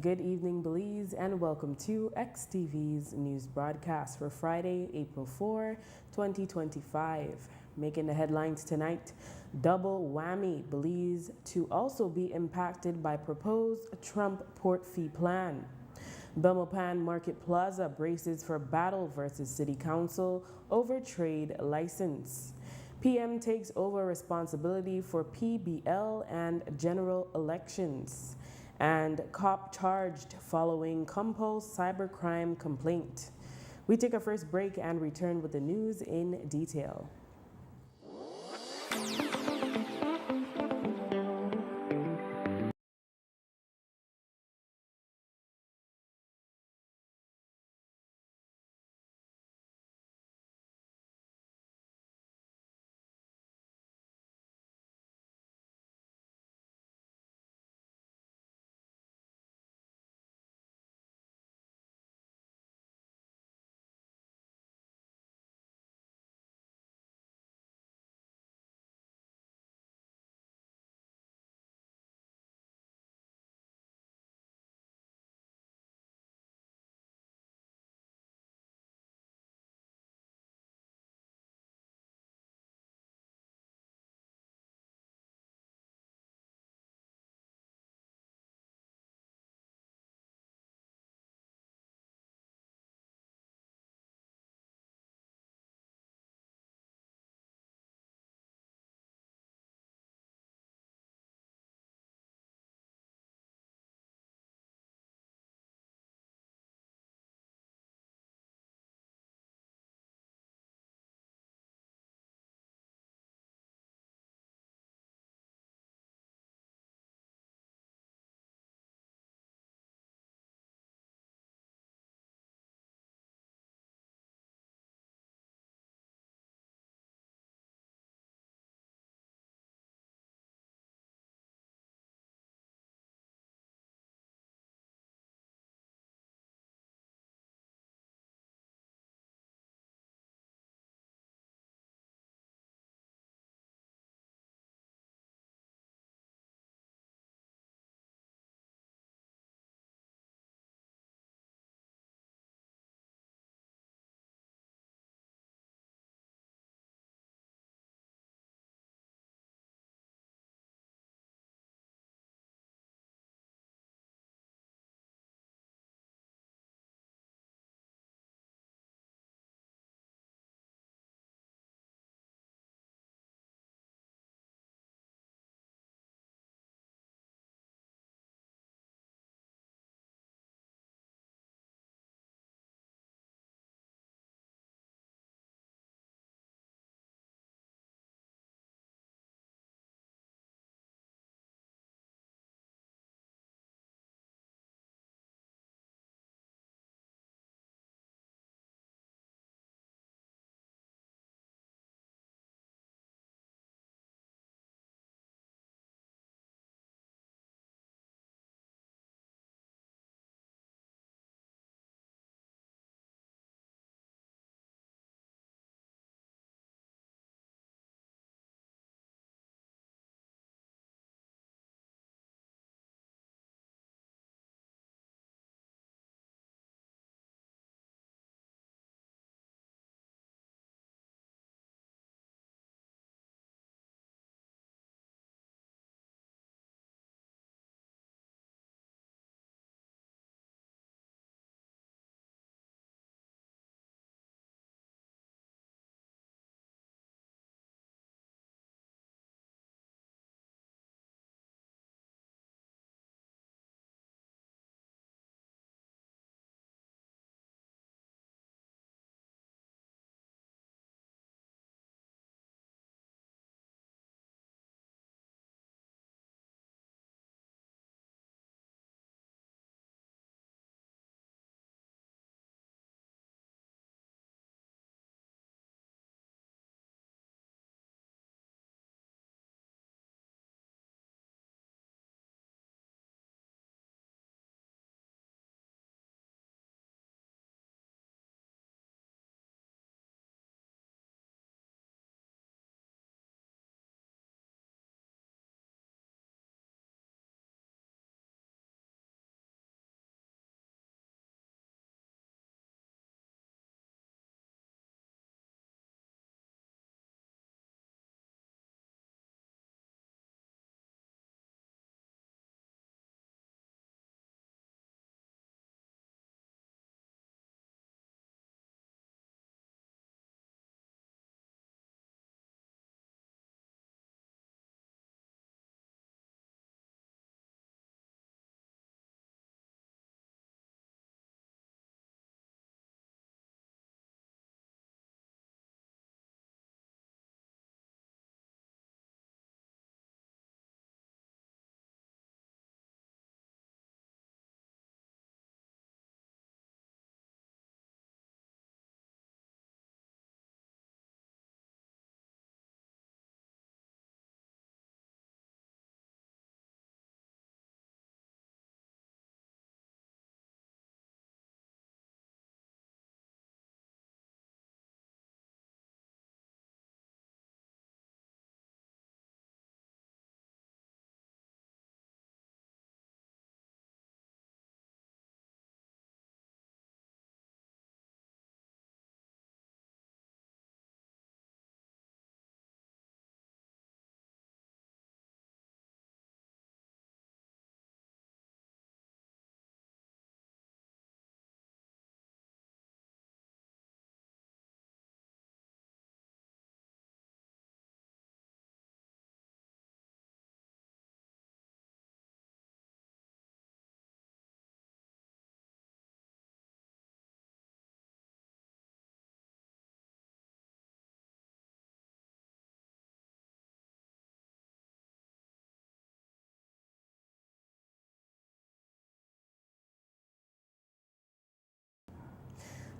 Good evening, Belize, and welcome to XTV's news broadcast for Friday, April 4, 2025. Making the headlines tonight, double whammy, Belize to also be impacted by proposed Trump port fee plan. Belmopan Market Plaza braces for battle versus City Council over trade license. PM takes over responsibility for PBL and general elections. And cop charged following Compulse cybercrime complaint. We take a first break and return with the news in detail.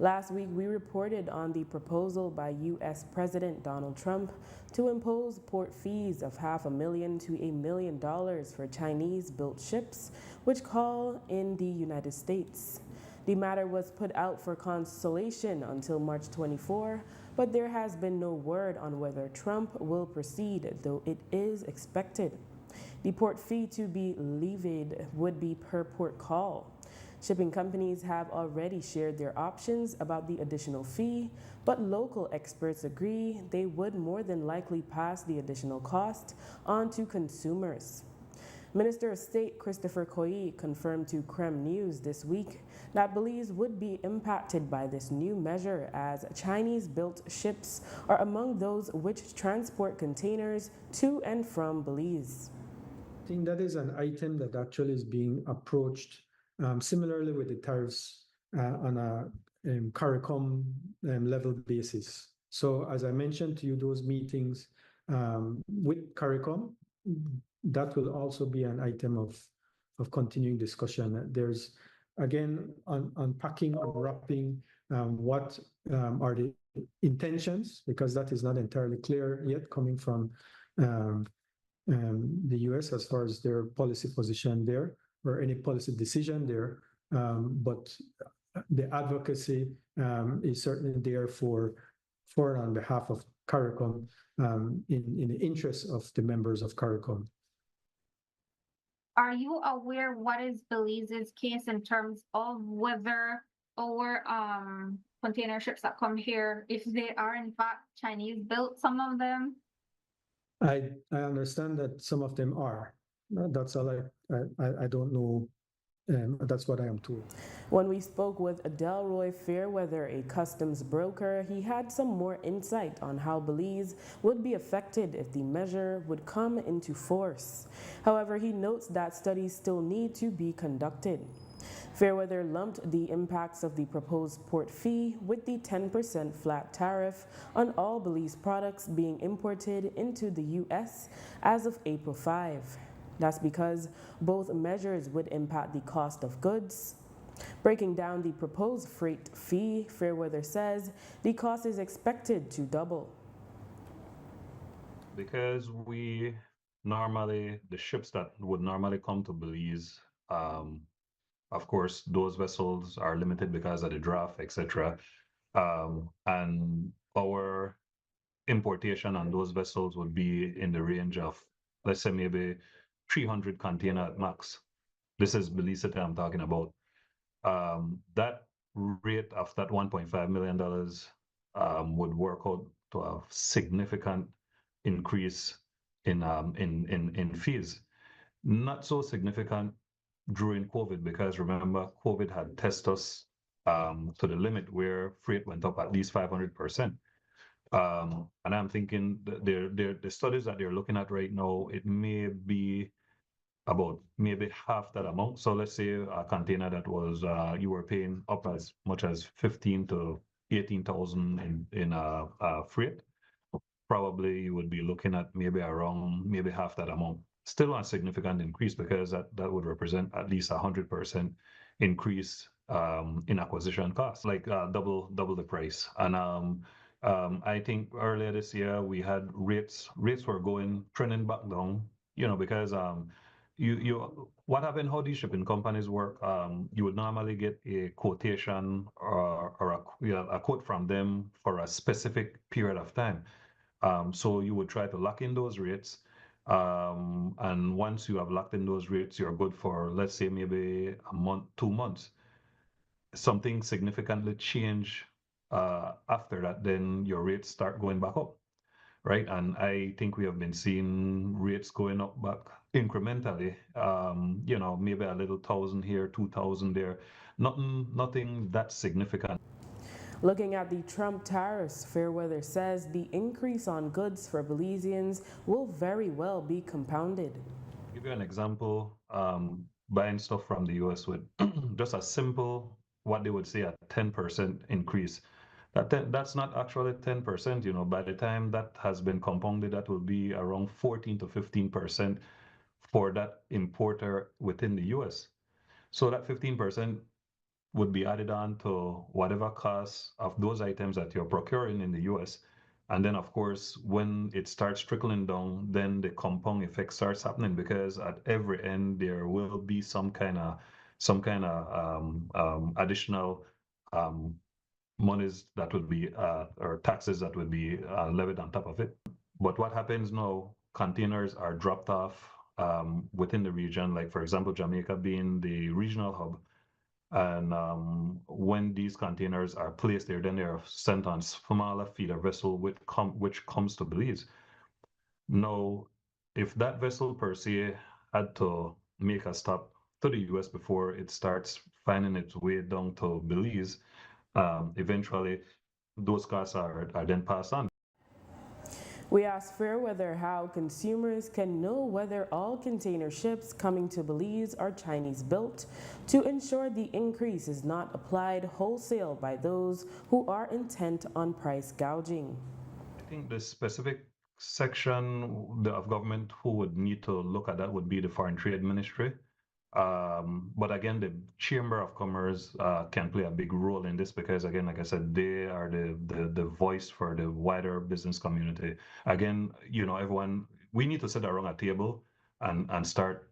Last week, we reported on the proposal by U.S. President Donald Trump to impose port fees of $500,000 to $1 million for Chinese-built ships which call in the United States. The matter was put out for consultation until March 24, but there has been no word on whether Trump will proceed, though it is expected. The port fee to be levied would be per port call. Shipping companies have already shared their options about the additional fee, but local experts agree they would more than likely pass the additional cost on to consumers. Minister of State Christopher Coy confirmed to Krem News this week that Belize would be impacted by this new measure as Chinese-built ships are among those which transport containers to and from Belize. I think that is an item that actually is being approached similarly with the tariffs on a CARICOM level basis. So as I mentioned to you, those meetings with CARICOM, that will also be an item of continuing discussion. There's, again, unpacking, unwrapping what are the intentions, because that is not entirely clear yet coming from the US as far as their policy position there or any policy decision there. But the advocacy is certainly there for and on behalf of CARICOM in the interest of the members of CARICOM. Are you aware what is Belize's case in terms of whether our container ships that come here, if they are in fact Chinese built, some of them? I understand that some of them are. That's all I don't know. That's what I am told. When we spoke with Delroy Fairweather, a customs broker, he had some more insight on how Belize would be affected if the measure would come into force. However, he notes that studies still need to be conducted. Fairweather lumped the impacts of the proposed port fee with the 10% flat tariff on all Belize products being imported into the U.S. as of April 5. That's because both measures would impact the cost of goods. Breaking down the proposed freight fee, Fairweather says the cost is expected to double. Because the ships that would normally come to Belize, of course, those vessels are limited because of the draft, etc. And our importation on those vessels would be in the range of, let's say, maybe 300 container at max. This is Belize that I'm talking about. That rate of that $1.5 million would work out to a significant increase in fees. Not so significant during COVID, because remember, COVID had tested us to the limit where freight went up at least 500%. And I'm thinking the studies that they're looking at right now, it may be about maybe half that amount. So let's say a container that was you were paying up as much as 15 to 18,000 in freight, probably you would be looking at maybe around maybe half that amount. Still a significant increase, because that would represent at least 100% increase in acquisition costs, like double the price. And I think earlier this year we had rates were trending back down, because what happened, how these shipping companies work, you would normally get a quotation or a quote from them for a specific period of time. So you would try to lock in those rates. And once you have locked in those rates, you're good for, let's say, maybe a month, 2 months. Something significantly change after that, then your rates start going back up, right? And I think we have been seeing rates going up back incrementally, maybe a little 1,000 here, 2,000 there, nothing that significant. Looking at the Trump tariffs, Fairweather says the increase on goods for Belizeans will very well be compounded. I'll give you an example, buying stuff from the US with just a simple, what they would say, a 10% increase. That's not actually 10%, by the time that has been compounded, that will be around 14 to 15% for that importer within the US. So that 15% would be added on to whatever costs of those items that you're procuring in the US. And then, of course, when it starts trickling down, then the compound effect starts happening because at every end there will be some kind of additional um, monies that would be or taxes that would be levied on top of it. But what happens now? Containers are dropped off within the region, like for example, Jamaica being the regional hub. And when these containers are placed there, then they are sent on smaller feeder vessel which comes to Belize. Now, if that vessel per se had to make a stop to the US before it starts finding its way down to Belize, eventually those costs are then passed on. We asked Fairweather how consumers can know whether all container ships coming to Belize are Chinese built to ensure the increase is not applied wholesale by those who are intent on price gouging. I think the specific section of government who would need to look at that would be the Foreign Trade Ministry. But again, the Chamber of Commerce can play a big role in this because, again, like I said, they are the voice for the wider business community. Again, everyone, we need to sit around a table and start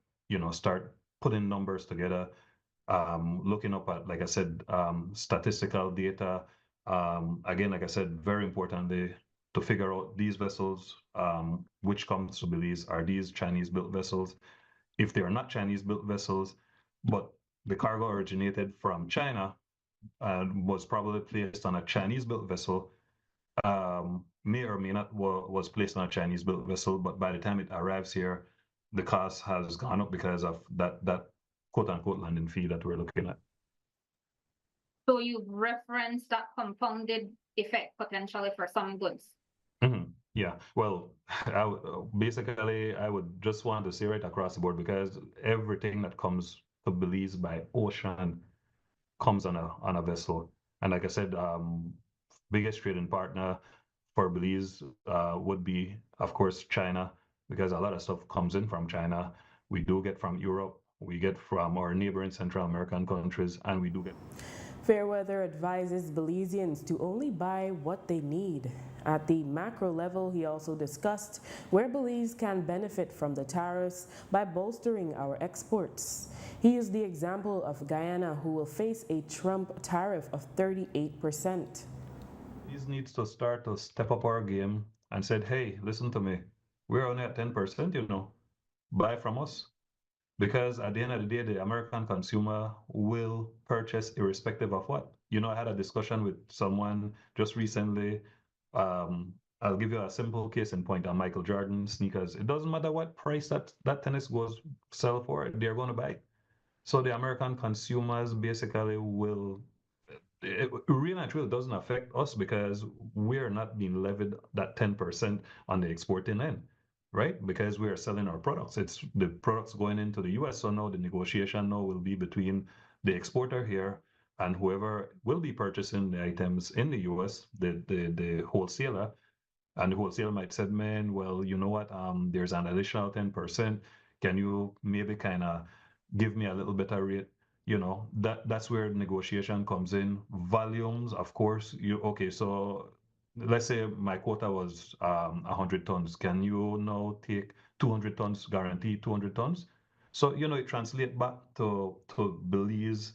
putting numbers together, looking up at, like I said, statistical data. Again, like I said, very importantly, to figure out these vessels, which comes to Belize, are these Chinese-built vessels? If they are not Chinese-built vessels, but the cargo originated from China and was probably placed on a Chinese-built vessel, may or may not was placed on a Chinese-built vessel, but by the time it arrives here, the cost has gone up because of that quote-unquote landing fee that we're looking at. So you referenced that compounded effect potentially for some goods. Yeah, well, basically, I would just want to say right across the board because everything that comes to Belize by ocean comes on a vessel. And like I said, biggest trading partner for Belize would be, of course, China, because a lot of stuff comes in from China. We do get from Europe, we get from our neighboring Central American countries, and we do get. Fairweather advises Belizeans to only buy what they need. At the macro level, he also discussed where Belize can benefit from the tariffs by bolstering our exports. He used the example of Guyana, who will face a Trump tariff of 38%. Belize needs to start to step up our game and said, hey, listen to me. We're only at 10%, buy from us. Because at the end of the day, the American consumer will purchase irrespective of what. I had a discussion with someone just recently. I'll give you a simple case in point on Michael Jordan sneakers. It doesn't matter what price that tennis goes sell for, they're going to buy. So the American consumers basically will. It really and truly doesn't affect us because we're not being levied that 10% on the exporting end, right? Because we are selling our products. It's the products going into the US. So now the negotiation now will be between the exporter here and whoever will be purchasing the items in the US, the wholesaler. And the wholesaler might say, man, well, you know what? There's an additional 10%. Can you maybe kind of give me a little better rate? That's where negotiation comes in. Volumes, of course, okay, so let's say my quota was 100 tons. Can you now take 200 tons, guarantee 200 tons? So, it translates back to Belize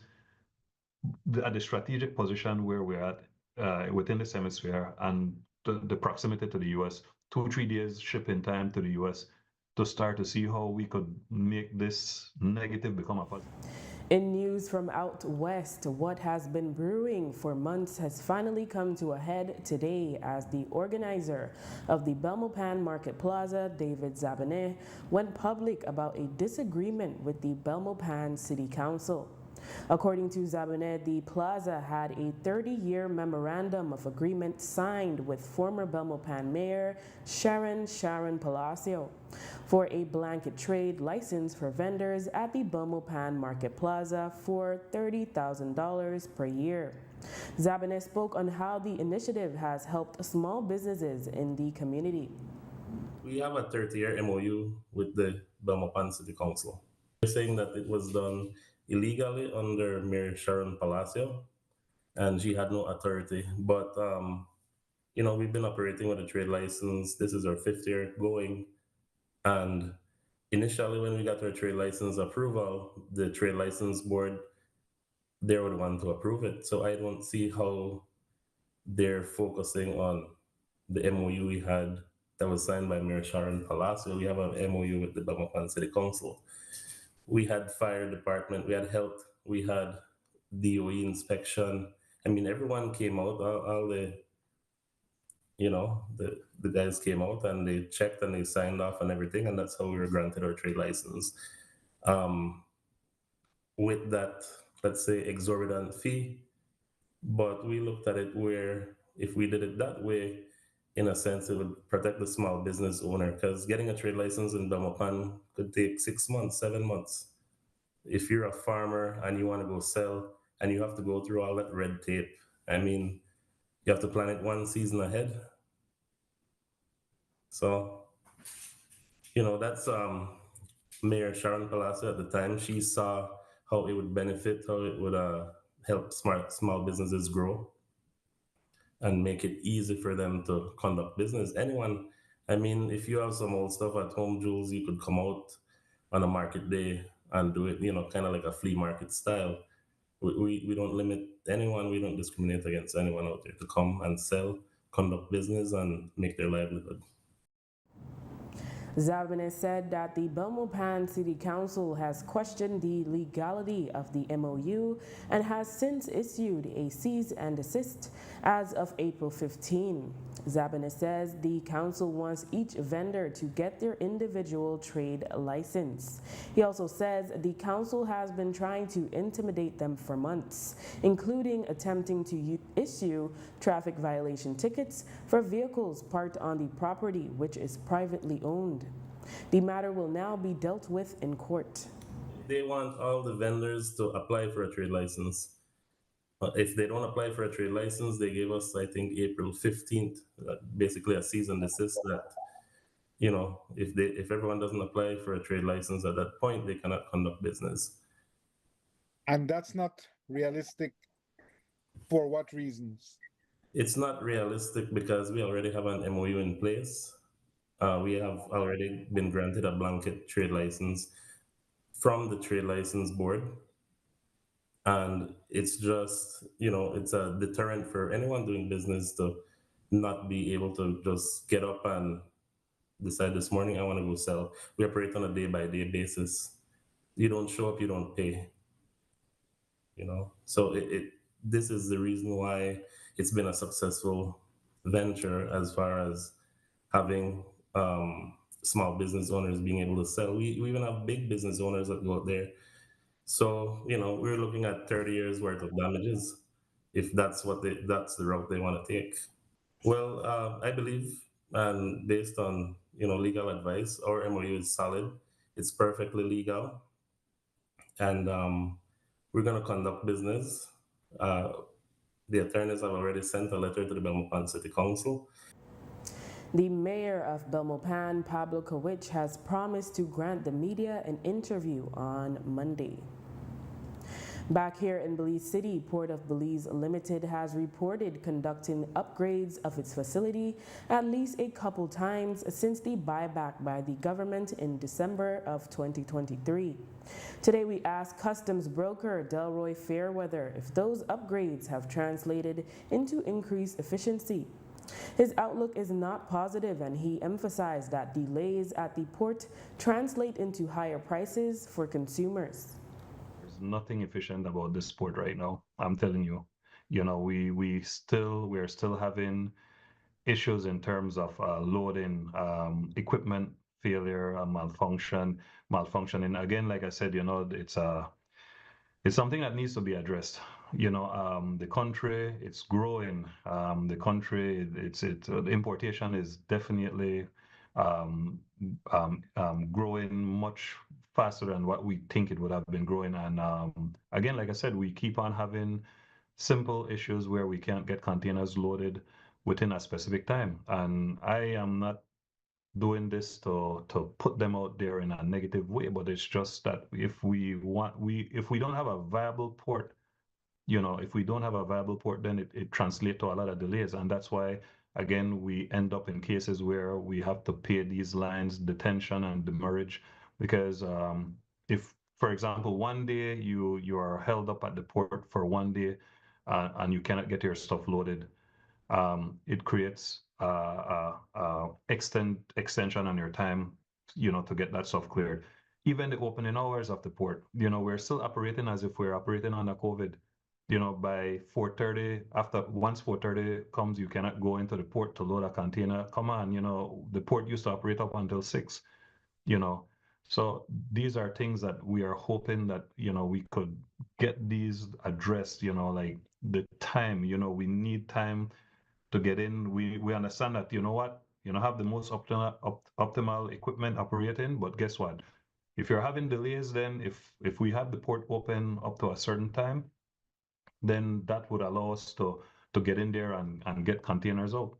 at the strategic position where we're at within this hemisphere and the proximity to the US, 2-3 days shipping time to the US to start to see how we could make this negative become a positive. In news from out west, what has been brewing for months has finally come to a head today as the organizer of the Belmopan Market Plaza, David Zabanet, went public about a disagreement with the Belmopan City Council. According to Zabanet, the plaza had a 30-year memorandum of agreement signed with former Belmopan Mayor Sharon Palacio for a blanket trade license for vendors at the Belmopan Market Plaza for $30,000 per year. Zabanet spoke on how the initiative has helped small businesses in the community. We have a 30-year MOU with the Belmopan City Council. We're saying that it was done illegally under Mayor Sharon Palacio, and she had no authority. But we've been operating with a trade license. This is our 5th year going, and initially when we got our trade license approval, the trade license board, they were the one to approve it. So I don't see how they're focusing on the MOU we had that was signed by Mayor Sharon Palacio. We have an MOU with the Belmopan City Council. We had fire department, we had health, we had DOE inspection. I mean, everyone came out, all the the guys came out and they checked and they signed off and everything, and that's how we were granted our trade license. With that, let's say, exorbitant fee, but we looked at it where if we did it that way, in a sense, it would protect the small business owner, because getting a trade license in Belmopan could take 6 months, 7 months. If you're a farmer and you want to go sell and you have to go through all that red tape, I mean, you have to plan it one season ahead. So, that's Mayor Sharon Palacio at the time. She saw how it would benefit, how it would help small businesses grow and make it easy for them to conduct business. Anyone, I mean, if you have some old stuff at home, Jules, you could come out on a market day and do it, kind of like a flea market style. We don't limit anyone, we don't discriminate against anyone out there to come and sell, conduct business, and make their livelihood. Zabine said that the Belmopan City Council has questioned the legality of the MOU and has since issued a cease and desist as of April 15. Zabine says the council wants each vendor to get their individual trade license. He also says the council has been trying to intimidate them for months, including attempting to issue traffic violation tickets for vehicles parked on the property, which is privately owned. The matter will now be dealt with in court. They want all the vendors to apply for a trade license. If they don't apply for a trade license, they gave us, I think, April 15th, basically a cease and desist that, if everyone doesn't apply for a trade license at that point, they cannot conduct business. And that's not realistic. For what reasons? It's not realistic because we already have an MOU in place. We have already been granted a blanket trade license from the trade license board. And it's just, it's a deterrent for anyone doing business to not be able to just get up and decide this morning, I want to go sell. We operate on a day-by-day basis. You don't show up, you don't pay. So this is the reason why it's been a successful venture as far as having small business owners being able to sell. We even have big business owners that go out there. So, we're looking at 30 years worth of damages if that's that's the route they want to take. Well, I believe, and based on, legal advice, our MOU is solid. It's perfectly legal. And we're going to conduct business. The attorneys have already sent a letter to the Belmopan City Council. The mayor of Belmopan, Pablo Kawich, has promised to grant the media an interview on Monday. Back here in Belize City, Port of Belize Limited has reported conducting upgrades of its facility at least a couple times since the buyback by the government in December of 2023. Today we asked customs broker Delroy Fairweather if those upgrades have translated into increased efficiency. His outlook is not positive, and he emphasized that delays at the port translate into higher prices for consumers. There's nothing efficient about this port right now. I'm telling you, we're still having issues in terms of loading, equipment failure, malfunctioning. Again, like I said, it's something that needs to be addressed. The country, it's growing. The importation is definitely growing much faster than what we think it would have been growing. And again, like I said, we keep on having simple issues where we can't get containers loaded within a specific time. And I am not doing this to put them out there in a negative way, but it's just that if we don't have a viable port, if we don't have a viable port, then it translates to a lot of delays. And that's why, again, we end up in cases where we have to pay these lines detention and demurrage because if, for example, one day you are held up at the port for one day and you cannot get your stuff loaded, it creates extension on your time, to get that stuff cleared. Even the opening hours of the port, we're still operating as if we're operating under COVID. By 4:30, once 4:30 comes, you cannot go into the port to load a container. Come on, the port used to operate up until 6, you know. So these are things that we are hoping that, we could get these addressed, like the time, we need time to get in. We understand that, have the most optimal equipment operating, but guess what? If you're having delays, then if we have the port open up to a certain time, then that would allow us to get in there and get containers out.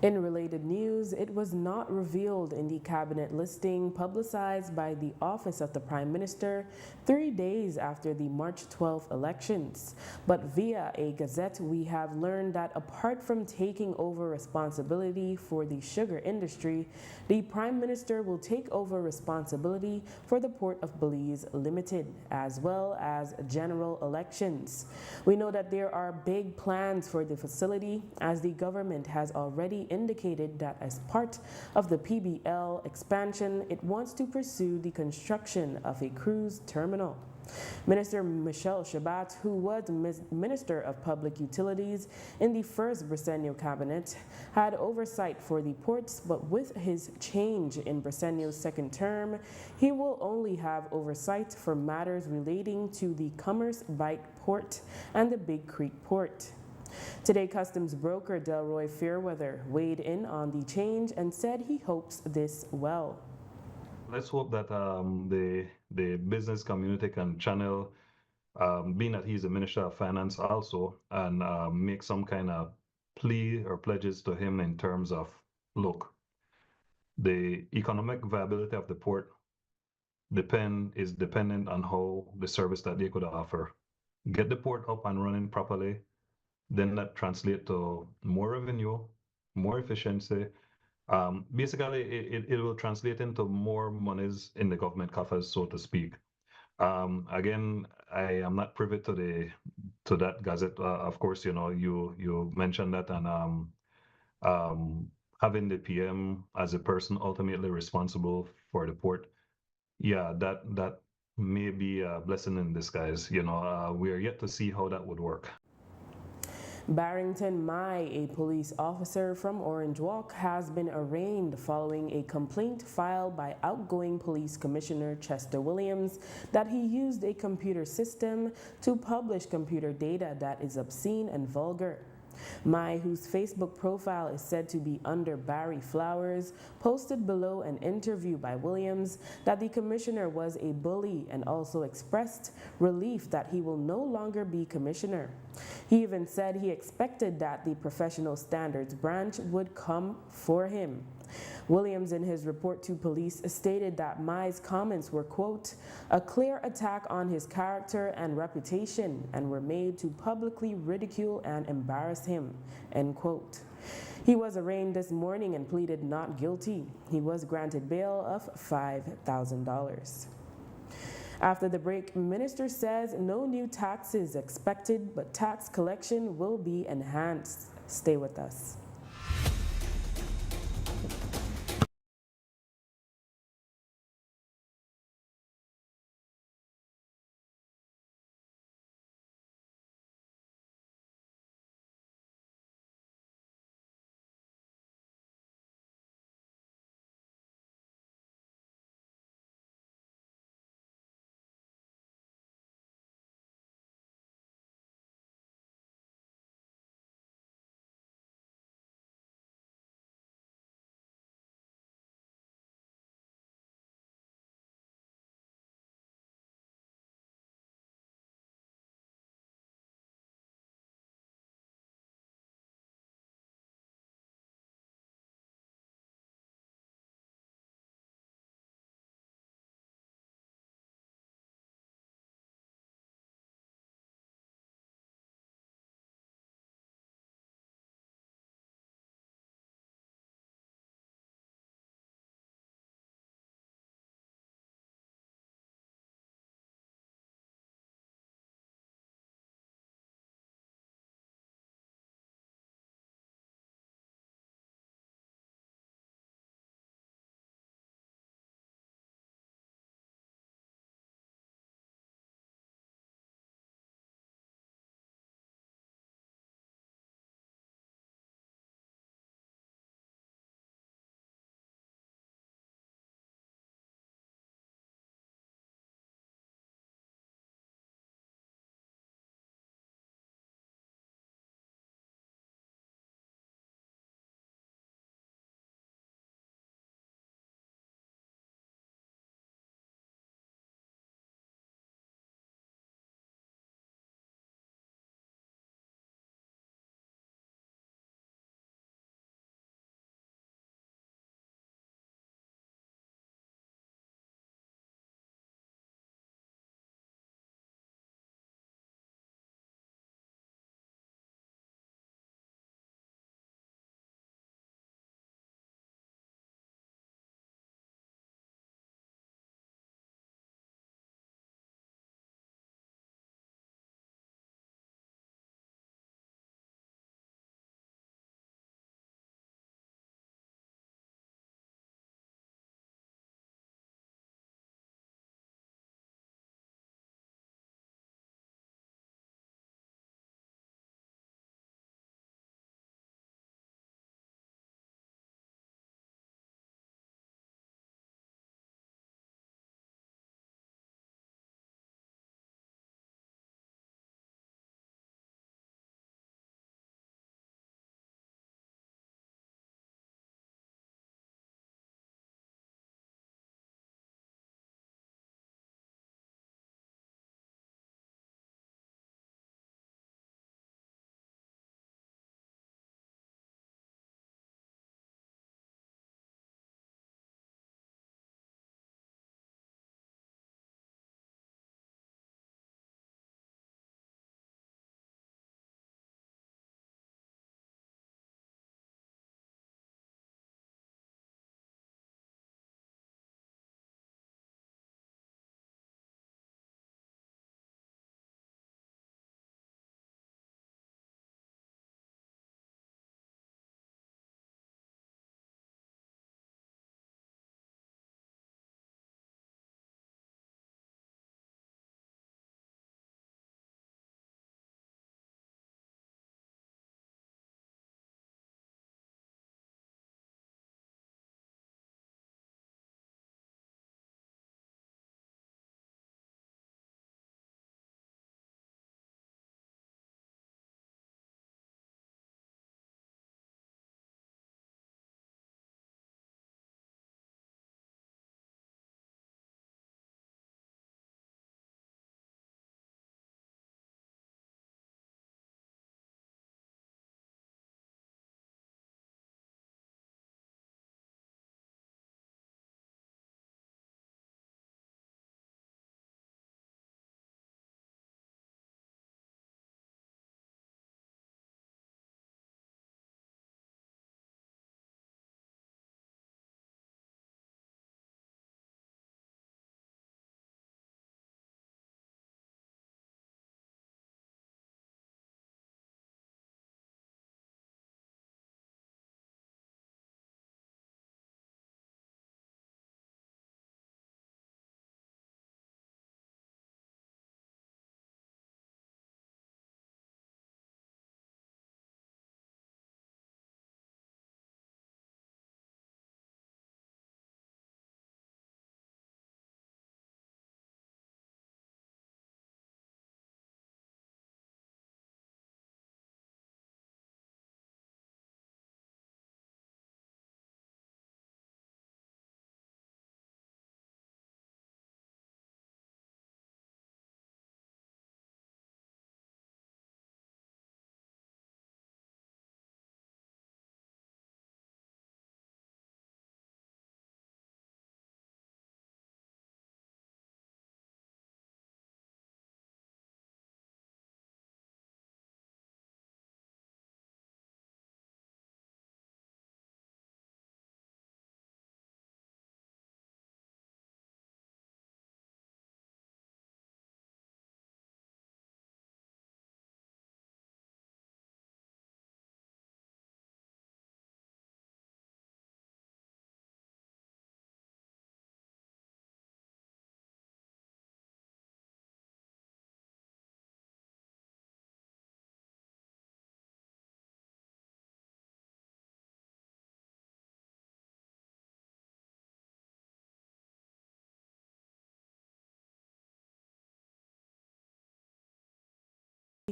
In related news, it was not revealed in the cabinet listing publicized by the Office of the Prime Minister 3 days after the March 12 elections. But via a gazette, we have learned that apart from taking over responsibility for the sugar industry, the Prime Minister will take over responsibility for the Port of Belize Limited, as well as general elections. We know that there are big plans for the facility, as the government has already indicated that as part of the PBL expansion, it wants to pursue the construction of a cruise terminal. Minister Michelle Shabat, who was Minister of Public Utilities in the first Briceño cabinet, had oversight for the ports, but with his change in Briceño's second term, he will only have oversight for matters relating to the Commerce Bight Port and the Big Creek Port. Today, customs broker Delroy Fairweather weighed in on the change and said he hopes this well. Let's hope that the business community can channel, being that he's the Minister of Finance also, and make some kind of plea or pledges to him in terms of, look, the economic viability of the port is dependent on how the service that they could offer. Get the port up and running properly, then that translate to more revenue, more efficiency. Basically, it will translate into more monies in the government coffers, so to speak. Again, I am not privy to that gazette. Of course, you mentioned that, and having the PM as a person ultimately responsible for the port, yeah, that may be a blessing in disguise. We are yet to see how that would work. Barrington Mai, a police officer from Orange Walk, has been arraigned following a complaint filed by outgoing Police Commissioner Chester Williams that he used a computer system to publish computer data that is obscene and vulgar. Mai, whose Facebook profile is said to be under Barry Flowers, posted below an interview by Williams that the commissioner was a bully and also expressed relief that he will no longer be commissioner. He even said he expected that the Professional Standards Branch would come for him. Williams, in his report to police, stated that Mai's comments were, quote, a clear attack on his character and reputation and were made to publicly ridicule and embarrass him, end quote. He was arraigned this morning and pleaded not guilty. He was granted bail of $5,000. After the break, Minister says no new taxes expected, but tax collection will be enhanced. Stay with us.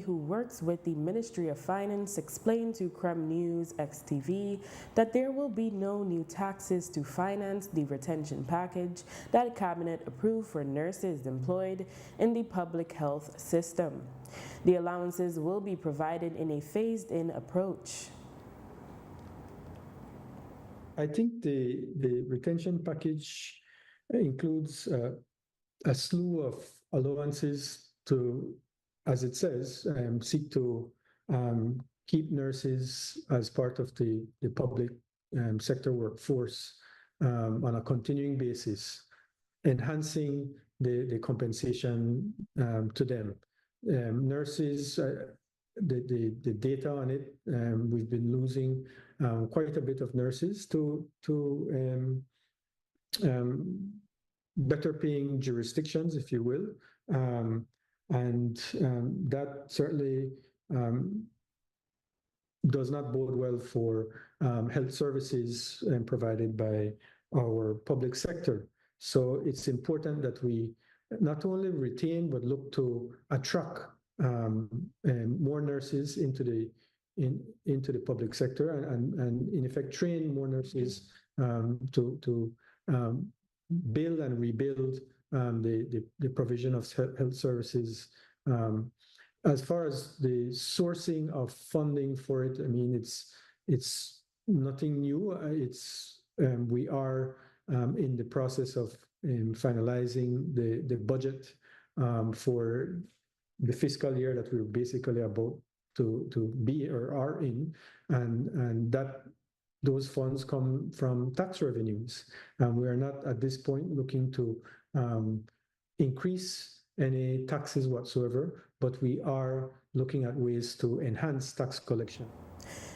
who works with the Ministry of Finance, explained to Creme News XTV that there will be no new taxes to finance the retention package that Cabinet approved for nurses employed in the public health system. The allowances will be provided in a phased-in approach. I think the retention package includes a slew of allowances to, as it says, seek to keep nurses as part of the public sector workforce on a continuing basis, enhancing the compensation to them. Nurses, the data on it, we've been losing quite a bit of nurses to better paying jurisdictions, if you will. That certainly does not bode well for health services provided by our public sector. So it's important that we not only retain, but look to attract more nurses into the public sector and in effect train more nurses to build and rebuild the provision of health services. As far as the sourcing of funding for it, I mean, it's nothing new. We are in the process of finalizing the budget for the fiscal year that we're basically about to be or are in, and that those funds come from tax revenues. We are not at this point looking to increase any taxes whatsoever, but we are looking at ways to enhance tax collection.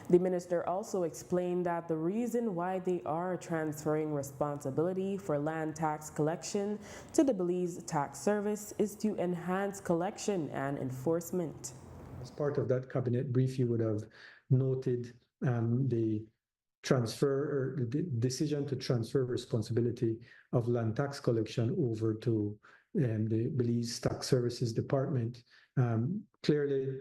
The minister also explained that the reason why they are transferring responsibility for land tax collection to the Belize Tax Service is to enhance collection and enforcement. As part of that cabinet brief, you would have noted the transfer or the decision to transfer responsibility of land tax collection over to the Belize Tax Services Department. Clearly,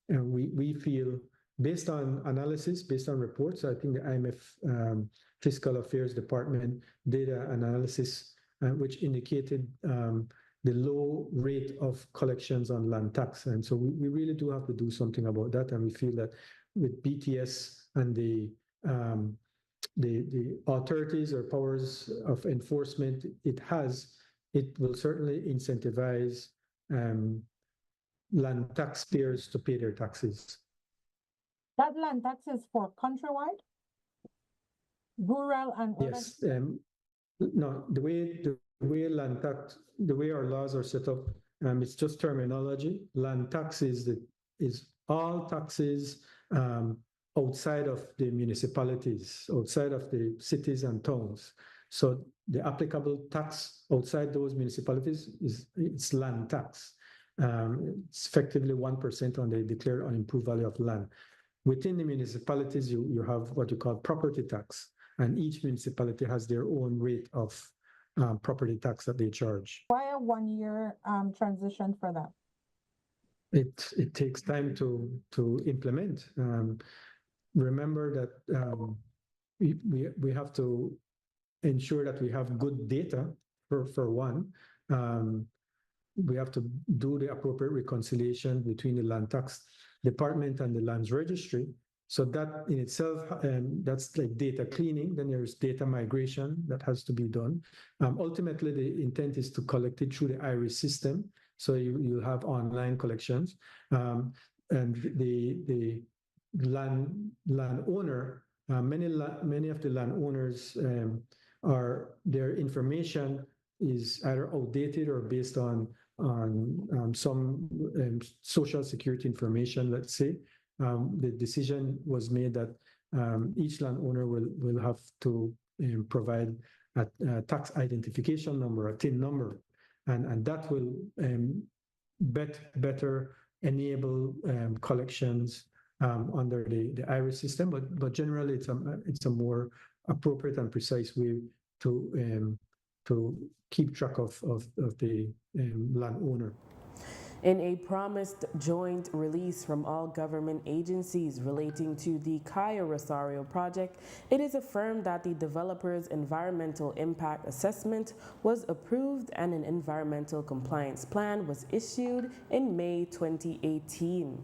we feel, based on analysis, based on reports, I think the IMF Fiscal Affairs Department did an analysis which indicated the low rate of collections on land tax. And so we really do have to do something about that. And we feel that with BTS and the authorities or powers of enforcement it will certainly incentivize land taxpayers to pay their taxes. That land tax is for countrywide, rural, and yes. No, the way land tax, the way our laws are set up, it's just terminology. Land tax is all taxes outside of the municipalities, outside of the cities and towns. So the applicable tax outside those municipalities it's land tax. It's effectively 1% on the declared unimproved value of land. Within the municipalities, you have what you call property tax, and each municipality has their own rate of property tax that they charge. Why a 1-year transition for that? It takes time to implement. Remember that we have to ensure that we have good data for one. We have to do the appropriate reconciliation between the land tax department and the lands registry. So that in itself, that's like data cleaning. Then there's data migration that has to be done. Ultimately, the intent is to collect it through the IRIS system. So you have online collections. And the landowner, many of the landowners their information is either outdated or based on some social security information, let's say. The decision was made that each landowner will have to provide a tax identification number, a TIN number, and that will better enable collections under the IRIS system. But generally, it's a more appropriate and precise way to keep track of the landowner. In a promised joint release from all government agencies relating to the Cayo Rosario project, it is affirmed that the developer's environmental impact assessment was approved and an environmental compliance plan was issued in May 2018.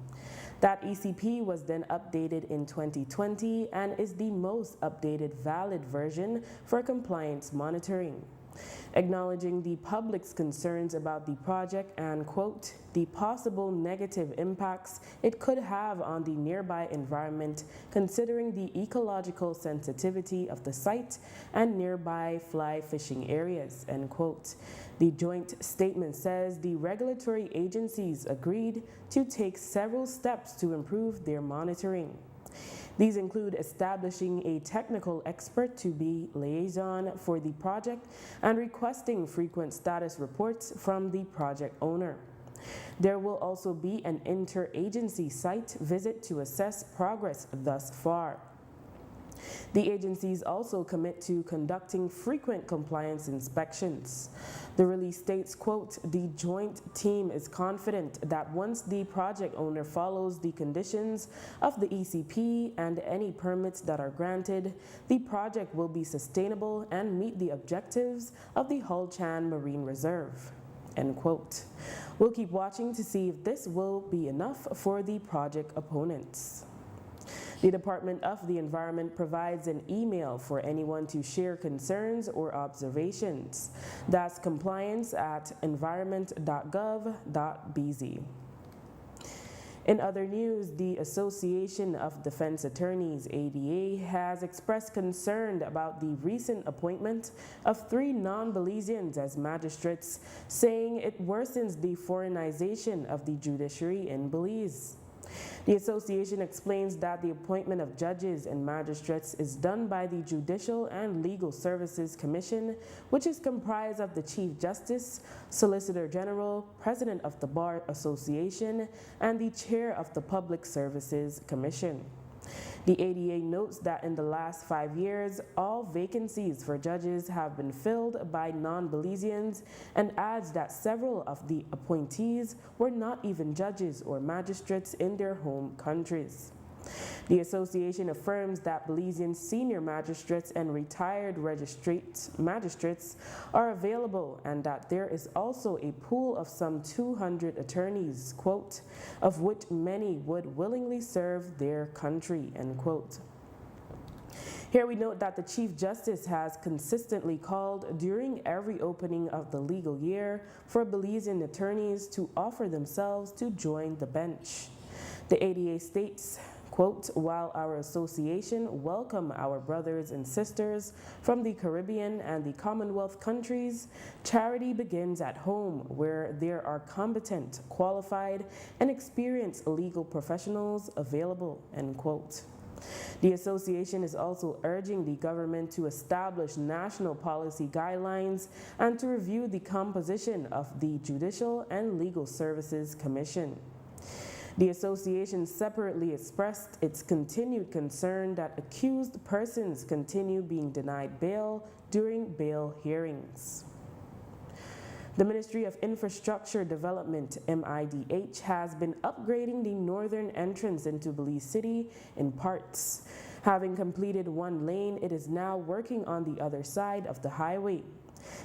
That ECP was then updated in 2020 and is the most updated valid version for compliance monitoring. Acknowledging the public's concerns about the project and, quote, the possible negative impacts it could have on the nearby environment, considering the ecological sensitivity of the site and nearby fly fishing areas, end quote. The joint statement says the regulatory agencies agreed to take several steps to improve their monitoring. These include establishing a technical expert to be liaison for the project and requesting frequent status reports from the project owner. There will also be an interagency site visit to assess progress thus far. The agencies also commit to conducting frequent compliance inspections. The release states, quote, the joint team is confident that once the project owner follows the conditions of the ECP and any permits that are granted, the project will be sustainable and meet the objectives of the Hull-Chan Marine Reserve, end quote. We'll keep watching to see if this will be enough for the project opponents. The Department of the Environment provides an email for anyone to share concerns or observations. That's compliance@environment.gov.bz. In other news, the Association of Defense Attorneys, ADA, has expressed concern about the recent appointment of 3 non-Belizeans as magistrates, saying it worsens the foreignization of the judiciary in Belize. The association explains that the appointment of judges and magistrates is done by the Judicial and Legal Services Commission, which is comprised of the Chief Justice, Solicitor General, President of the Bar Association, and the Chair of the Public Services Commission. The ADA notes that in the last 5 years, all vacancies for judges have been filled by non-Belizeans and adds that several of the appointees were not even judges or magistrates in their home countries. The association affirms that Belizean senior magistrates and retired magistrates are available and that there is also a pool of some 200 attorneys, quote, of which many would willingly serve their country, end quote. Here we note that the Chief Justice has consistently called during every opening of the legal year for Belizean attorneys to offer themselves to join the bench. The ADA states, quote, while our association welcome our brothers and sisters from the Caribbean and the Commonwealth countries, charity begins at home where there are competent, qualified, and experienced legal professionals available, end quote. The association is also urging the government to establish national policy guidelines and to review the composition of the Judicial and Legal Services Commission. The association separately expressed its continued concern that accused persons continue being denied bail during bail hearings. The Ministry of Infrastructure Development, MIDH, has been upgrading the northern entrance into Belize City in parts. Having completed 1 lane, it is now working on the other side of the highway.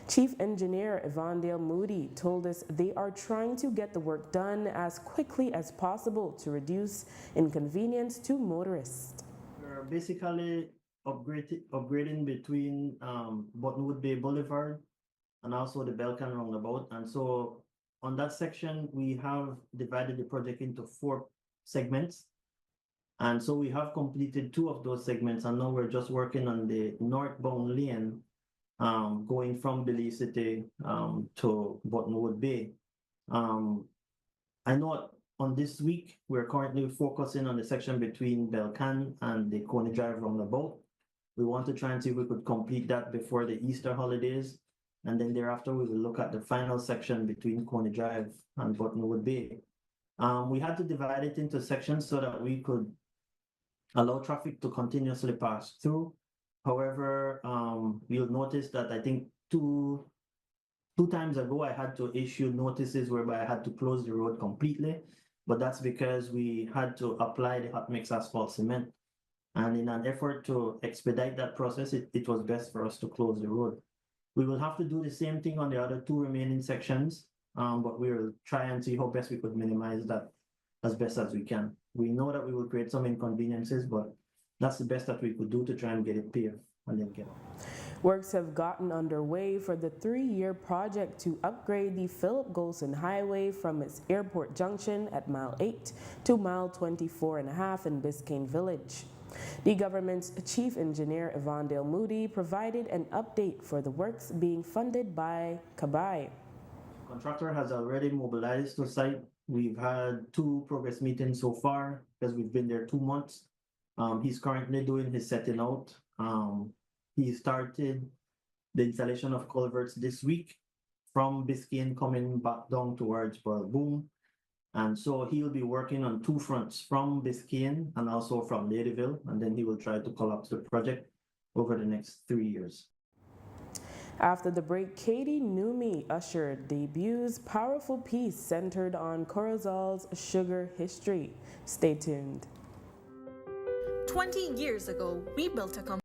Chief Engineer Evandale Moody told us they are trying to get the work done as quickly as possible to reduce inconvenience to motorists. We're basically upgrading between Buttonwood Bay Boulevard and also the Belcan roundabout. And so on that section, we have divided the project into 4 segments. And so we have completed 2 of those segments, and now we're just working on the northbound lane going from Belize City to Buttonwood Bay. I know on this week, we're currently focusing on the section between Belcan and the Coney Drive roundabout. We want to try and see if we could complete that before the Easter holidays. And then thereafter, we will look at the final section between Coney Drive and Buttonwood Bay. We had to divide it into sections so that we could allow traffic to continuously pass through. However, you'll notice that I think 2 2 times ago, I had to issue notices whereby I had to close the road completely, but that's because we had to apply the hot mix asphalt cement. And in an effort to expedite that process, it was best for us to close the road. We will have to do the same thing on the other 2 remaining sections, but we will try and see how best we could minimize that as best as we can. We know that we will create some inconveniences, but that's the best that we could do to try and get it paved and then get on. Works have gotten underway for the 3-year project to upgrade the Philip Golson Highway from its airport junction at mile 8 to mile 24.5 in Biscayne Village. The government's chief engineer, Evandale Moody, provided an update for the works being funded by Kabay. Contractor has already mobilized to site. We've had 2 progress meetings so far because we've been there 2 months. He's currently doing his setting out. He started the installation of culverts this week from Biscayne coming back down towards Pearl Boom. And so he'll be working on 2 fronts, from Biscayne and also from Ladyville, and then he will try to collapse the project over the next 3 years. After the break, Katie Numi ushered debuts powerful piece centered on Corozal's sugar history. Stay tuned. 20 years ago, we built a company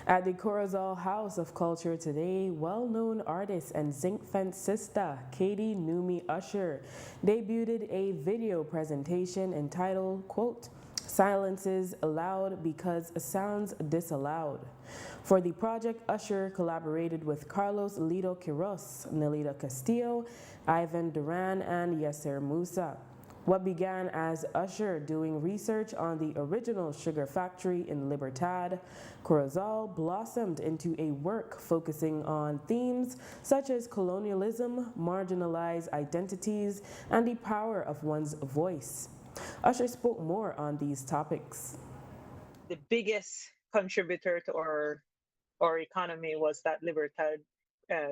At the Corozal House of Culture today, well-known artist and zinc fence sister Katie Numi Usher debuted a video presentation entitled, quote, "Silences Allowed Because Sounds Disallowed." For the project, Usher collaborated with Carlos Lido Quiros, Nelida Castillo, Ivan Duran, and Yasser Musa. What began as Usher doing research on the original sugar factory in Libertad, Corozal blossomed into a work focusing on themes such as colonialism, marginalized identities, and the power of one's voice. Usher spoke more on these topics. The biggest contributor to our economy was that Libertad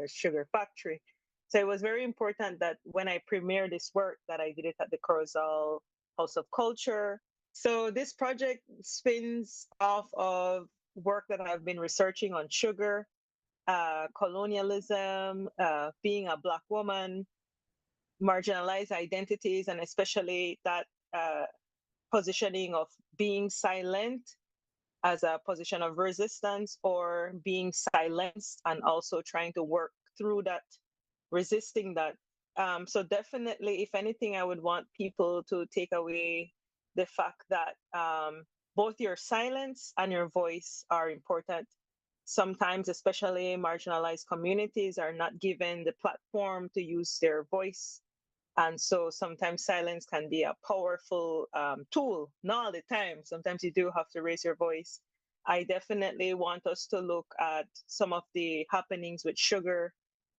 sugar factory. So it was very important that when I premiered this work that I did it at the Corozal House of Culture. So this project spins off of work that I've been researching on sugar, colonialism, being a Black woman, marginalized identities, and especially that positioning of being silent as a position of resistance or being silenced and also trying to work through that, resisting that. So definitely, if anything, I would want people to take away the fact that both your silence and your voice are important. Sometimes, especially marginalized communities are not given the platform to use their voice. And so sometimes silence can be a powerful tool, not all the time. Sometimes you do have to raise your voice. I definitely want us to look at some of the happenings with sugar.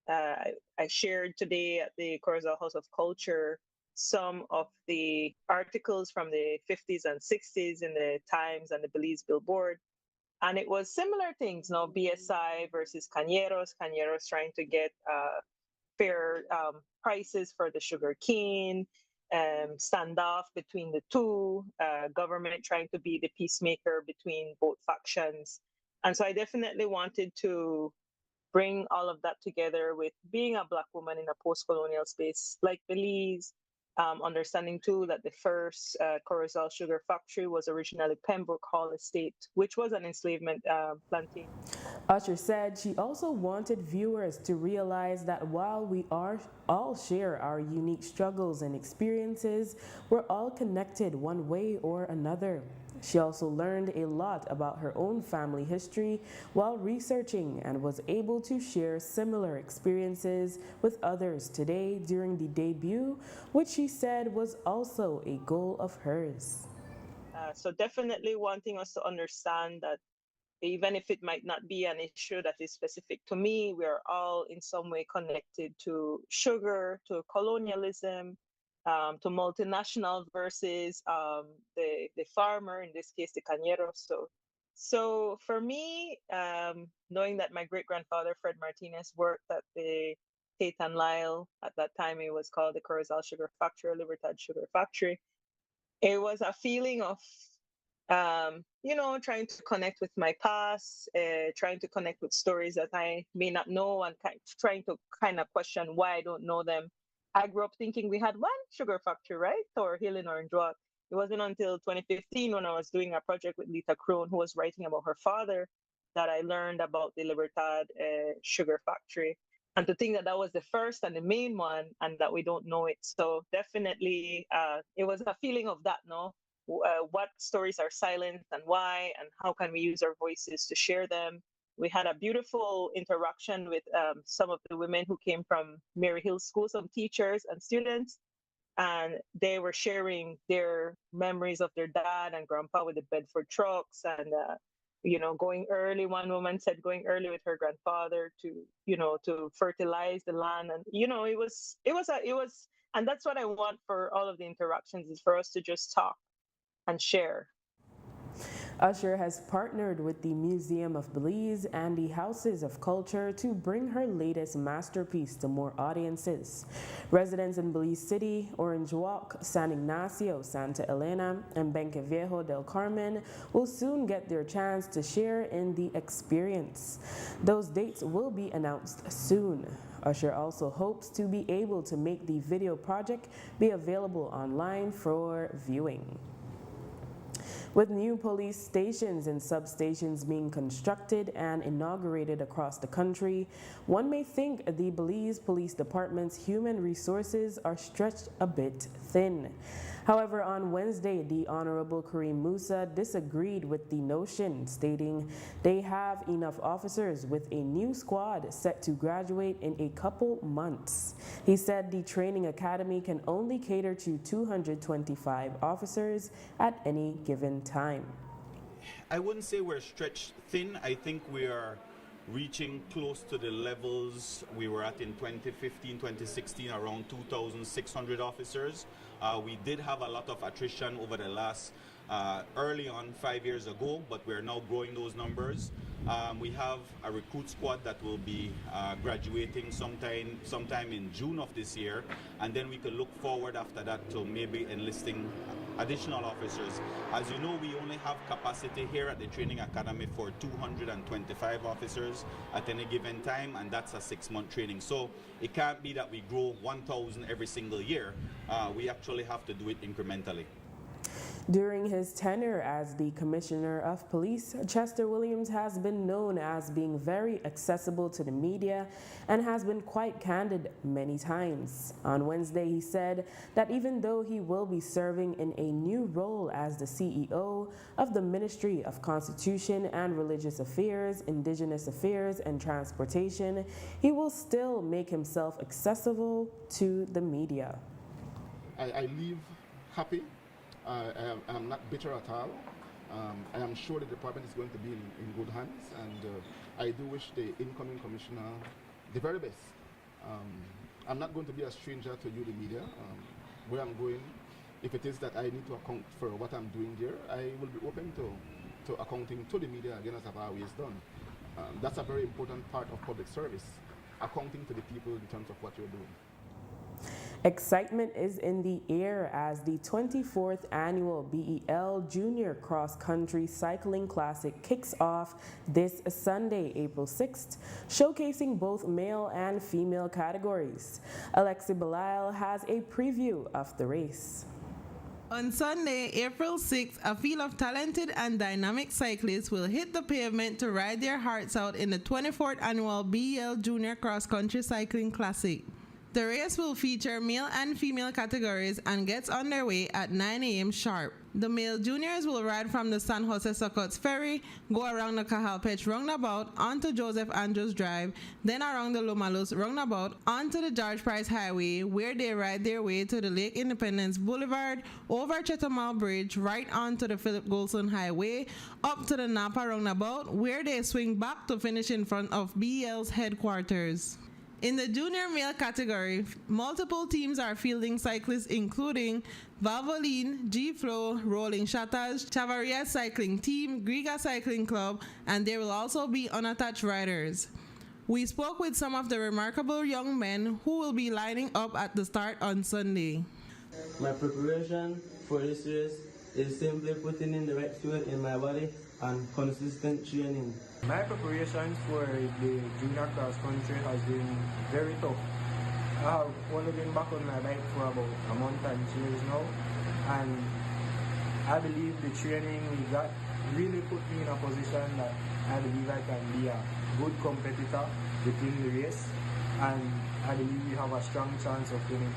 I shared today at the Corozal House of Culture some of the articles from the 50s and 60s in the Times and the Belize Billboard. And it was similar things, BSI versus Cañeros trying to get fair prices for the sugar cane, standoff between the two, government trying to be the peacemaker between both factions. And so I definitely wanted to bring all of that together with being a Black woman in a post-colonial space like Belize, understanding too that the first Corozal sugar factory was originally Pembroke Hall Estate, which was an enslavement plantation. Usher said she also wanted viewers to realize that while we all share our unique struggles and experiences, we're all connected one way or another. She also learned a lot about her own family history while researching and was able to share similar experiences with others today during the debut, which she said was also a goal of hers. So definitely wanting us to understand that even if it might not be an issue that is specific to me, we are all in some way connected to sugar, to colonialism, to multinational versus the farmer, in this case, the cañero. So for me, knowing that my great-grandfather, Fred Martinez, worked at the Tate and Lyle, at that time it was called the Corozal Sugar Factory, or Libertad Sugar Factory, it was a feeling of trying to connect with my past, trying to connect with stories that I may not know, and trying to kind of question why I don't know them. I grew up thinking we had one sugar factory, right? Or Hill in Orange Walk. It wasn't until 2015 when I was doing a project with Lita Crone, who was writing about her father, that I learned about the Libertad sugar factory. And to think that that was the first and the main one, and that we don't know it. So definitely, it was a feeling of that, no? What stories are silent and why, and how can we use our voices to share them. We had a beautiful interaction with some of the women who came from Mary Hill School, some teachers and students, and they were sharing their memories of their dad and grandpa with the Bedford trucks, and going early. One woman said going early with her grandfather to fertilize the land, and it was, and that's what I want for all of the interactions, is for us to just talk and share. Usher has partnered with the Museum of Belize and the Houses of Culture to bring her latest masterpiece to more audiences. Residents in Belize City, Orange Walk, San Ignacio, Santa Elena, and Benque Viejo del Carmen will soon get their chance to share in the experience. Those dates will be announced soon. Usher also hopes to be able to make the video project be available online for viewing. With new police stations and substations being constructed and inaugurated across the country, one may think the Belize Police Department's human resources are stretched a bit thin. However, on Wednesday, the Honorable Kareem Musa disagreed with the notion, stating they have enough officers with a new squad set to graduate in a couple months. He said the training academy can only cater to 225 officers at any given time. I wouldn't say we're stretched thin. I think we are reaching close to the levels we were at in 2015, 2016, around 2,600 officers. We did have a lot of attrition over the last, early on 5 years ago, but we're now growing those numbers. We have a recruit squad that will be graduating sometime in June of this year, and then we could look forward after that to maybe enlisting additional officers. As you know, we only have capacity here at the training academy for 225 officers at any given time, and that's a 6-month training. So it can't be that we grow 1,000 every single year. We actually have to do it incrementally. During his tenure as the Commissioner of Police, Chester Williams has been known as being very accessible to the media and has been quite candid many times. On Wednesday, he said that even though he will be serving in a new role as the CEO of the Ministry of Constitution and Religious Affairs, Indigenous Affairs, and Transportation, he will still make himself accessible to the media. I leave happy. I'm not bitter at all. I am sure the department is going to be in good hands, and I do wish the incoming commissioner the very best. I'm not going to be a stranger to you, the media. Where I'm going, if it is that I need to account for what I'm doing there, I will be open to accounting to the media again, as I've always done. That's a very important part of public service, accounting to the people in terms of what you're doing. Excitement is in the air as the 24th annual BEL Junior Cross Country Cycling Classic kicks off this Sunday, April 6th, showcasing both male and female categories. Alexi Belial has a preview of the race. On Sunday, April 6th, a field of talented and dynamic cyclists will hit the pavement to ride their hearts out in the 24th annual BEL Junior Cross Country Cycling Classic. The race will feature male and female categories and gets underway at 9 a.m. sharp. The male juniors will ride from the San Jose Socots Ferry, go around the Cajalpech roundabout onto Joseph Andrews Drive, then around the Lomalus roundabout onto the George Price Highway, where they ride their way to the Lake Independence Boulevard, over Chetumal Bridge, right onto the Philip Golson Highway, up to the Napa roundabout, where they swing back to finish in front of BEL's headquarters. In the junior male category, multiple teams are fielding cyclists including Valvoline, G-Flow, Rolling Shutters, Chavaria Cycling Team, Griga Cycling Club, and there will also be unattached riders. We spoke with some of the remarkable young men who will be lining up at the start on Sunday. My preparation for this race is simply putting in the right fuel in my body and consistent training. My preparation for the junior cross country has been very tough. I have only been back on my bike for about a month and 2 years now, and I believe the training we got really put me in a position that I believe I can be a good competitor within the race, and I believe we have a strong chance of winning.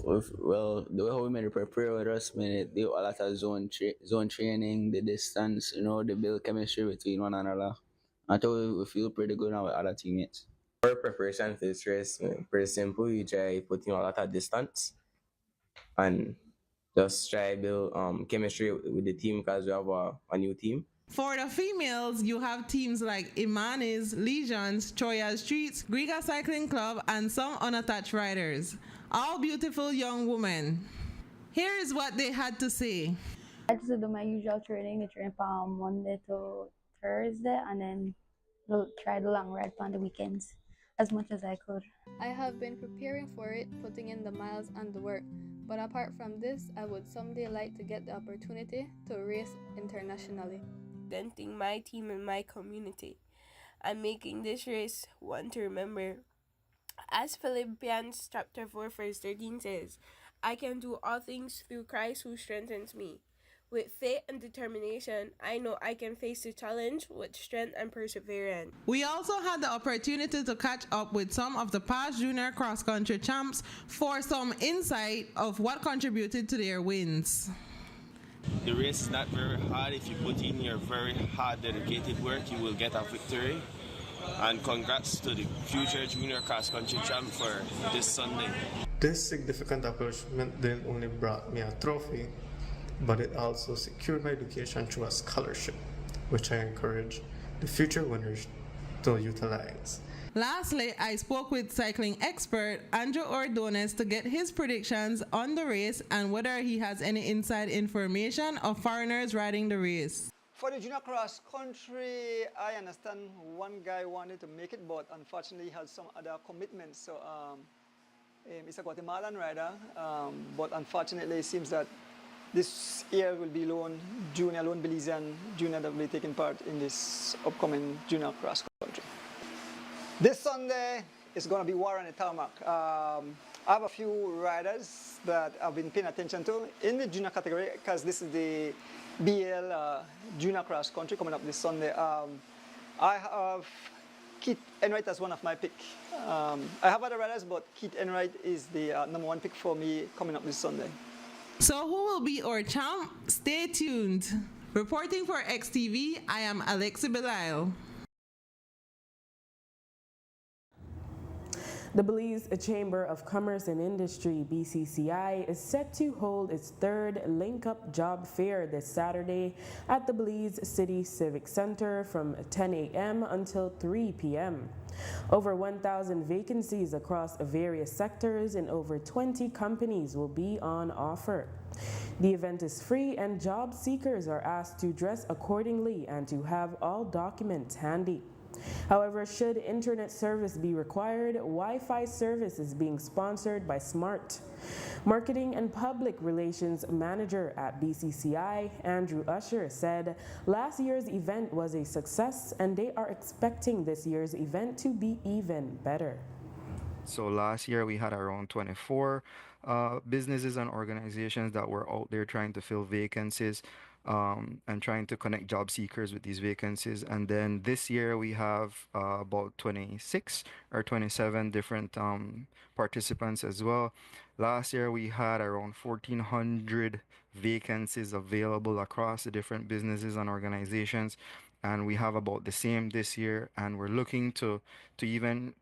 Well, the way how we made prepare with us, they do a lot of zone training, the distance, they build chemistry between one another. I thought we feel pretty good now with other teammates. Our preparation for this race, pretty simple. We try putting a lot of distance and just try build chemistry with the team because we have a new team. For the females, you have teams like Imanes, Legions, Choya Streets, Griga Cycling Club, and some unattached riders. All beautiful young women. Here is what they had to say. I just do my usual training. I train from Monday to Thursday, and then try the long ride on the weekends as much as I could. I have been preparing for it, putting in the miles and the work. But apart from this, I would someday like to get the opportunity to race internationally. Representing my team and my community and making this race one to remember. As Philippians chapter 4 verse 13 says, I can do all things through Christ who strengthens me. With faith and determination, I know I can face the challenge with strength and perseverance. We also had the opportunity to catch up with some of the past junior cross country champs for some insight of what contributed to their wins. The race is not very hard. If you put in your very hard, dedicated work, you will get a victory. And congrats to the future junior cross country champ for this Sunday. This significant accomplishment didn't only brought me a trophy, but it also secured my education through a scholarship, which I encourage the future winners to utilize. Lastly, I spoke with cycling expert Andrew Ordonez to get his predictions on the race and whether he has any inside information of foreigners riding the race. For the junior cross country, I understand one guy wanted to make it, but unfortunately he had some other commitments. So he's a Guatemalan rider, but unfortunately it seems that this year will be lone Belizean junior that will be taking part in this upcoming junior cross country. This Sunday is going to be war on the tarmac. I have a few riders that I've been paying attention to in the junior category because this is the BL junior cross country coming up this Sunday. I have Keith Enright as one of my picks. I have other riders, but Keith Enright is the number one pick for me coming up this Sunday. So who will be our champ? Stay tuned. Reporting for XTV, I am Alexi Belisle. The Belize Chamber of Commerce and Industry, BCCI, is set to hold its third Link Up Job Fair this Saturday at the Belize City Civic Center from 10 a.m. until 3 p.m. Over 1,000 vacancies across various sectors in over 20 companies will be on offer. The event is free and job seekers are asked to dress accordingly and to have all documents handy. However, should internet service be required, Wi-Fi service is being sponsored by Smart. Marketing and Public Relations Manager at BCCI, Andrew Usher, said last year's event was a success and they are expecting this year's event to be even better. So last year we had around 24 businesses and organizations that were out there trying to fill vacancies and trying to connect job seekers with these vacancies. And then this year we have about 26 or 27 different participants as well. Last year we had around 1,400 vacancies available across the different businesses and organizations. And we have about the same this year, and we're looking to even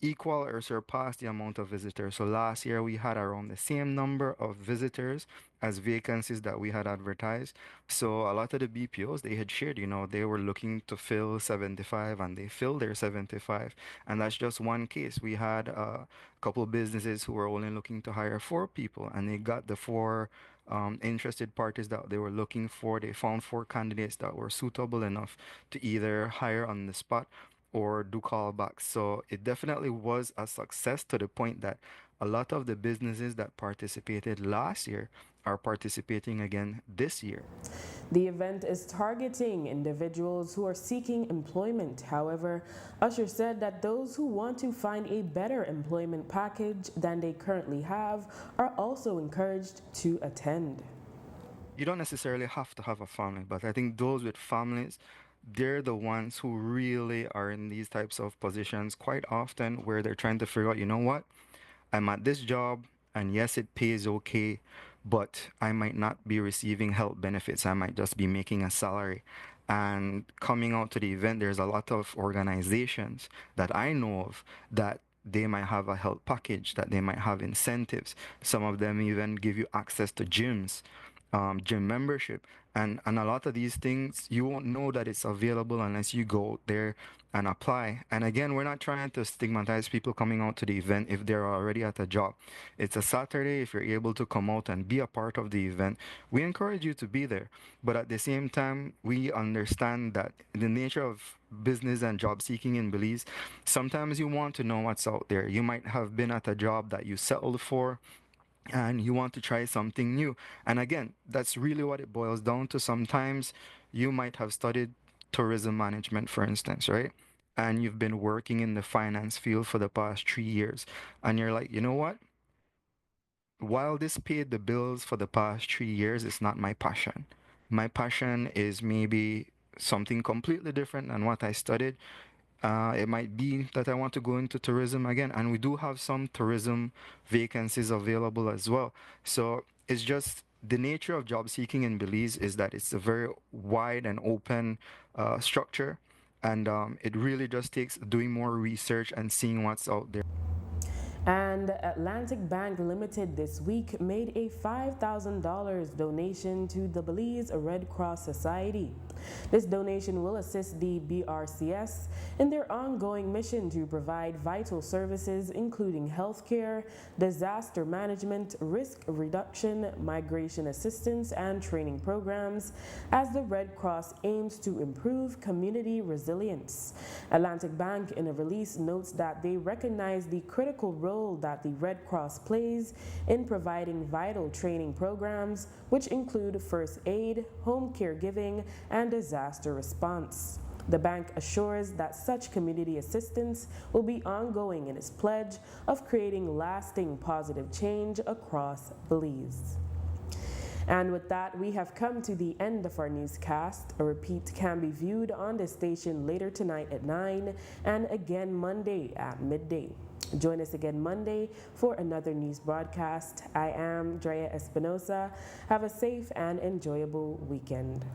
equal or surpass the amount of visitors. So last year we had around the same number of visitors as vacancies that we had advertised. So a lot of the BPOs, they had shared, they were looking to fill 75 and they filled their 75. And that's just one case. We had a couple of businesses who were only looking to hire 4 people, and they got the 4 interested parties that they were looking for. They found 4 candidates that were suitable enough to either hire on the spot or do callbacks. So it definitely was a success to the point that a lot of the businesses that participated last year are participating again this year. The event is targeting individuals who are seeking employment. However, Usher said that those who want to find a better employment package than they currently have are also encouraged to attend. You don't necessarily have to have a family, but I think those with families, they're the ones who really are in these types of positions quite often where they're trying to figure out, what? I'm at this job, and yes, it pays okay, but I might not be receiving health benefits. I might just be making a salary. And coming out to the event, there's a lot of organizations that I know of that they might have a health package, that they might have incentives. Some of them even give you access to gyms, gym membership. And a lot of these things, you won't know that it's available unless you go out there and apply. And again, we're not trying to stigmatize people coming out to the event if they're already at a job. It's a Saturday. If you're able to come out and be a part of the event, we encourage you to be there. But at the same time, we understand that the nature of business and job seeking in Belize, sometimes you want to know what's out there. You might have been at a job that you settled for, and you want to try something new. And again, that's really what it boils down to. Sometimes you might have studied tourism management, for instance, right? And you've been working in the finance field for the past 3 years. And you're like, you know what? While this paid the bills for the past 3 years, it's not my passion. my passion is maybe something completely different than what I studied. It might be that I want to go into tourism again, and we do have some tourism vacancies available as well. So it's just the nature of job seeking in Belize is that it's a very wide and open structure, and it really just takes doing more research and seeing what's out there. And Atlantic Bank Limited this week made a $5,000 donation to the Belize Red Cross Society. This donation will assist the BRCS in their ongoing mission to provide vital services including healthcare, disaster management, risk reduction, migration assistance, and training programs as the Red Cross aims to improve community resilience. Atlantic Bank in a release notes that they recognize the critical role that the Red Cross plays in providing vital training programs, which include first aid, home caregiving, and disaster response. The bank assures that such community assistance will be ongoing in its pledge of creating lasting positive change across Belize. And with that, we have come to the end of our newscast. A repeat can be viewed on the station later tonight at 9 and again Monday at midday. Join us again Monday for another news broadcast. I am Drea Espinosa. Have a safe and enjoyable weekend.